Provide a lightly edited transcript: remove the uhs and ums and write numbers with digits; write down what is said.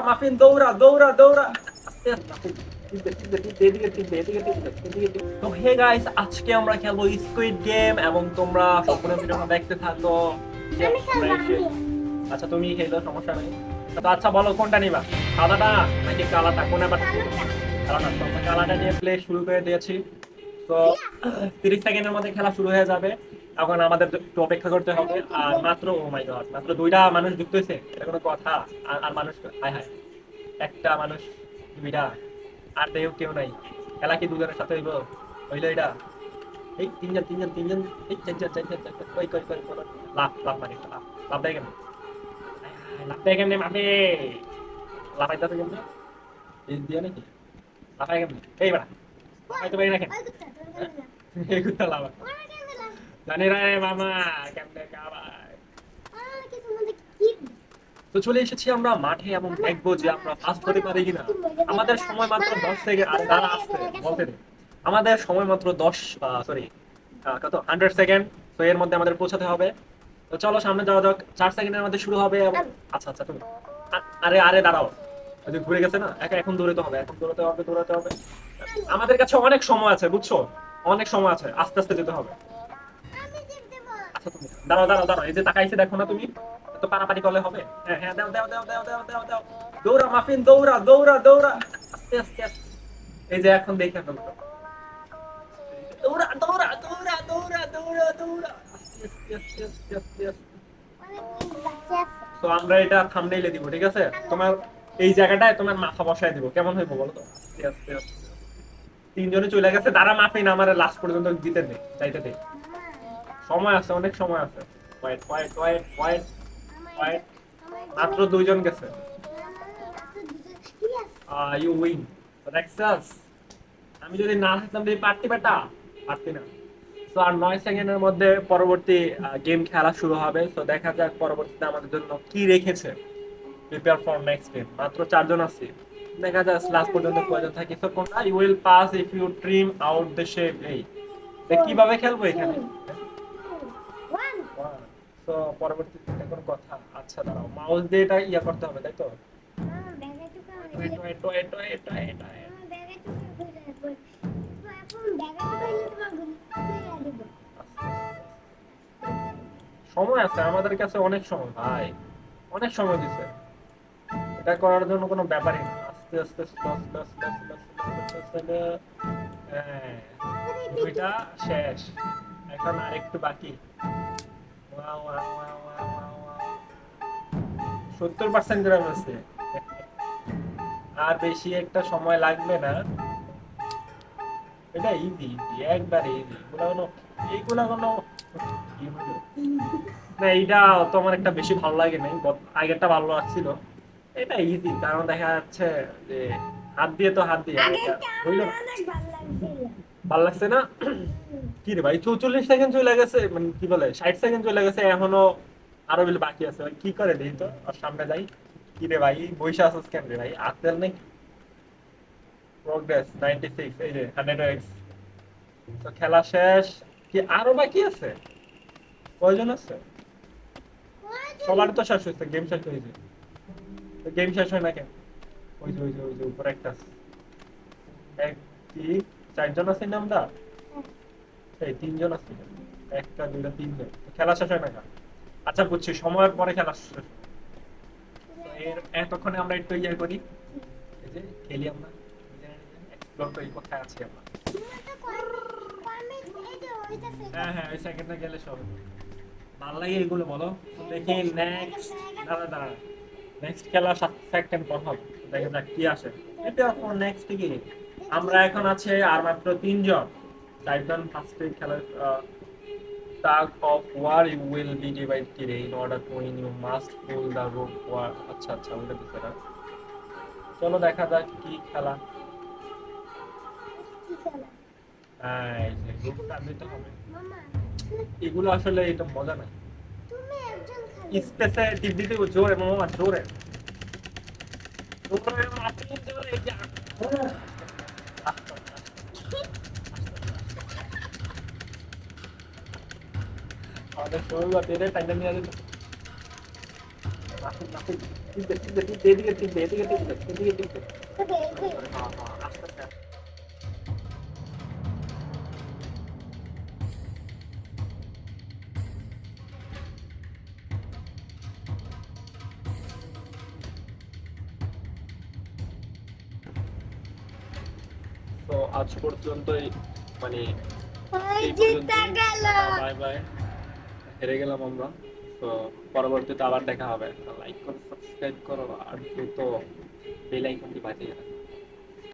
Muffin দৌড়া দৌড়া দৌড়া। তো হে গাইস, আজকে আমরা খেলবো স্কুইড গেম এবং তোমরা সম্পূর্ণ ভিডিওটা দেখতে থাকো। আচ্ছা তুমি খেলো, সমস্যা নেই। তো আচ্ছা বলো কোনটা নিবা, সাদাটা নাকি কালাটা, কোন আবার কালাটা? তো আমরা কালাটা নিয়ে প্লে শুরু করে দিয়েছি। তো 30 সেকেন্ডের মধ্যে খেলা শুরু হয়ে যাবে। এখন আমাদের একটু অপেক্ষা করতে হবে। আর মাত্র ও মাই গড, মাত্র দুইটা মানুষ যুক্ত হয়েছে, এটা কোনো কথা? আর মানুষ হায় হায়, একটা মানুষ, দুইটা, আর কেউ নাই। খেলা কি দুজনের সাথে হইব? হইলো এটা? এই তিনজন তিনজন তিনজন, এই চারজন চারজন চারজন, কই কই কই কই, লাভ লাভ মানে লাভ, লাভ দেয় কেন? লাভ দেয় কেন মাপে? লাফাইতেছে কেন? এই দিয়া নাকি লাফাই কেন? এই বেড়া হয়তো পারি না কেন? এই কুত্তা লাভ জানি রে মামা কেমনে কাবাই। তো চলে এসেছি আমরা মাঠে এবং দেখবো যে আমরা ফার্স্ট হতে পারি কিনা। আমাদের সময় মাত্র 10 সেকেন্ড। আর দ্বারা আসতে বলতে দে, আমাদের সময় মাত্র 10, সরি কত, 100 সেকেন্ড। তো এর মধ্যে আমাদের পৌঁছাতে হবে। তো চলো সামনে যাওয়া যাক। 4 সেকেন্ডের মধ্যে শুরু হবে আচ্ছা আচ্ছা তুমি আরে আরে দাঁড়াও, ওই যে ঘুরে গেছে না, এখন দৌড়াতে হবে, এখন দৌড়াতে হবে, দৌড়াতে হবে। আমাদের কাছে অনেক সময় আছে, বুঝছো? অনেক সময় আছে, আস্তে আস্তে যেতে হবে। আচ্ছা তুমি দাঁড়াও দাঁড়াও দাঁড়াও, এই যে তাকাইছে দেখো না তুমি, তো পারাপারি করলে হবে? হ্যাঁ হ্যাঁ, দাও দাও দাও দাও দাও দাও দাও, দৌড়া মাফিন দৌড়া দৌড়া দৌড়া, আস্তে আস্তে আস্তে। এই যে এখন দেখে ফেলতো, দৌড়া দৌড়া দৌড়া দৌড়া দৌড়া দৌড়া, আস্তে আস্তে আস্তে আস্তে আস্তে আস্তে। তো আমরা এটা থাম্বনেইলে দিব, ঠিক আছে? তোমার এই জায়গাটায় তোমার মাথা বসায় দিব, কেমন হইব বলো তো? আস্তে আস্তে আস্তে। তিনজনে চলে গেছে, তারা মাফিন আমার লাস্ট পর্যন্ত দিতে নেই, চাইতে নেই। সময় আছে, অনেক সময় আছে। Wait wait wait wait wait, মাত্র দুইজন গেছে। You win. দেখছাস, আমি যদি না থাকতাম তুই পারতি বেটা, পারতি না। তো আর 9 সেকেন্ডের মধ্যে পরবর্তী গেম খেলা শুরু হবে। তো দেখা যাক পরবর্তীতে আমাদের জন্য কি রেখেছে। Prepare for next game. মাত্র 4 জন আছি, দেখা যাক লাস্ট পর্যন্ত কয়জন থাকি। তো কোনটা you will pass if you trim out the shape. এই কিভাবে খেলবো এখানে? তো পরবর্তীতে কোনো কথা? আচ্ছা দাঁড়াও, মাউস দিয়ে এটা ইয়া করতে হবে, তাই তো? এটা এটা এটা এটা এটা সময় আছে আমাদের কাছে, অনেক সময় ভাই, অনেক সময় দিছে। এটা করার জন্য কোনো ব্যাপারই না। আস্তে আস্তে আস্তে আস্তে আস্তে আস্তে আস্তে আস্তে আস্তে। হ্যাঁ, দুইটা শেষ, এখন আরেকটু বাকি। 70% গ্রাম আছে, আর বেশি একটা সময় লাগবে না। এটা ইজি ইজি, একবারে ইজি। এইগুলা কোনো কি হলো? না এইটা তো আমার একটা বেশি ভালো লাগে নাই, আগেরটা ভালো লাগছিল। এটা ইজি, কারণ দেখা যাচ্ছে যে হাত দিয়ে তো হাত দিয়ে হইলো না। ভালো লাগছে না? কি রে ভাই, 44 সেকেন্ড চলে গেছে, মানে কি বলে 60 সেকেন্ড চলে গেছে, এখনো আরো বেশি বাকি আছে। ভাই কি করে দেখি তো, আর সামনে যাই। কি রে ভাই বইসা আছিস কেন রে ভাই, আতেল নাকি? প্রোগ্রেস 96, এই যে 100x। তো খেলা শেষ, কি আরো বাকি আছে? কয়জন আছে? সবার তো শেষ হয়েছে, গেম শেষ হয়েছে। তো গেম শেষ হয় না কেন? ওই যে উপরে একটা আছে। এক, কি 4 জন আছি না আমরা? এই 3 জন আছি, একটা দুইটা 3 জন। তো খেলা শেষ হয় না কেন? আচ্ছা বুঝছি, সময়ের পরে খেলা শেষ। তো এর এতক্ষণে আমরা একটু ইয়ে করি, এই যে খেলি আমরা, এক্সপ্লোর করি কোথায় আছি আমরা। হ্যাঁ হ্যাঁ, ওই সেকেন্ডে গেলে সব ভালো লাগে এগুলো, বলো তো দেখি। নেক্সট, দাঁড়া দাঁড়া, নেক্সট খেলা 7 সেকেন্ড পর হবে। দেখা যাক কি আসে। এটা ফর নেক্সট কি, আমরা এখন আছে আর মাত্র 3 জন। 4 জন ফার্স্টে খেলা। tug of war you will be divided in order to win you must pull the rope war। আচ্ছা আচ্ছা, ওটা দিতে না। চলো দেখা যাক কি খেলা। এই যে রূপটা দিতে হবে। এগুলো আসলে এটা মজা নাই। স্পেসে টিপ দিতে জোরে মামা, জোরে জোরে মাটি জোরে, এই যে আমাদের শরীর বা তেরে টাইটা নিয়ে যেত। এদিকে টিপবে, এদিকে টিপবে, এদিকে টিপবে। হ্যাঁ, হ্যাঁ, আস্তে আস্তে। তো আজ পর্যন্তই, মানে এই পর্যন্তই। Bye bye. হেরে গেলাম আমরা। তো পরবর্তীতে আবার দেখা হবে। লাইক করো, সাবস্ক্রাইব করো, আর দ্রুত বেল আইকনটি বাজিয়ে রাখো।